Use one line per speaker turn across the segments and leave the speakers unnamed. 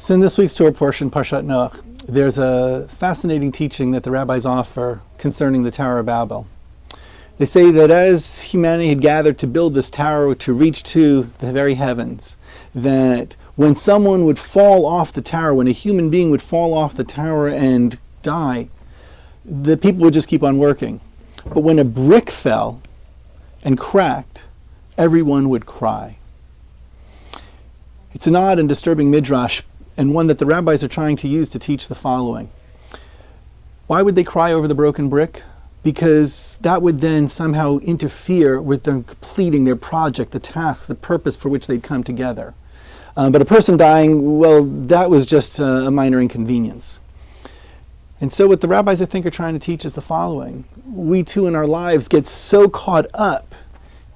So in this week's Torah portion, Parshat Noach, there's a fascinating teaching that the rabbis offer concerning the Tower of Babel. They say that as humanity had gathered to build this tower to reach to the very heavens, that when someone would fall off the tower, when a human being would fall off the tower and die, the people would just keep on working. But when a brick fell and cracked, everyone would cry. It's an odd and disturbing midrash, and one that the rabbis are trying to use to teach the following. Why would they cry over the broken brick? Because that would then somehow interfere with them completing their project, the task, the purpose for which they'd come together. But a person dying, well, that was just a minor inconvenience. And so what the rabbis, I think, are trying to teach is the following. We too in our lives get so caught up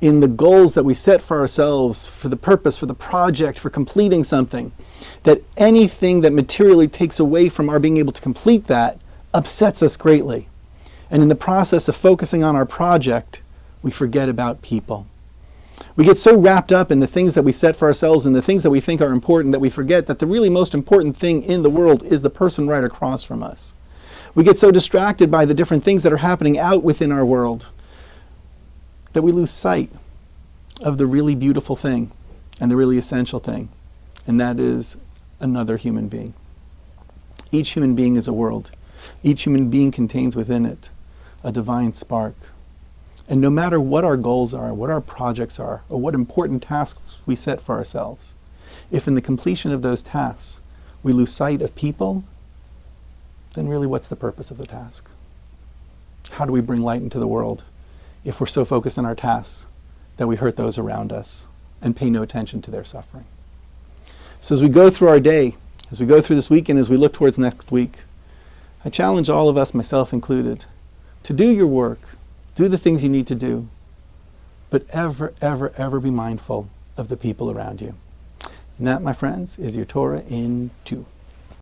in the goals that we set for ourselves, for the purpose, for the project, for completing something, that anything that materially takes away from our being able to complete that upsets us greatly. And in the process of focusing on our project, we forget about people. We get so wrapped up in the things that we set for ourselves and the things that we think are important that we forget that the really most important thing in the world is the person right across from us. We get so distracted by the different things that are happening out within our world that we lose sight of the really beautiful thing and the really essential thing, and that is another human being. Each human being is a world. Each human being contains within it a divine spark. And no matter what our goals are, what our projects are, or what important tasks we set for ourselves, if in the completion of those tasks we lose sight of people, then really what's the purpose of the task? How do we bring light into the world if we're so focused on our tasks that we hurt those around us and pay no attention to their suffering? So as we go through our day, as we go through this weekend, as we look towards next week, I challenge all of us, myself included, to do your work, do the things you need to do, but ever, ever, ever be mindful of the people around you. And that, my friends, is your Torah in Two.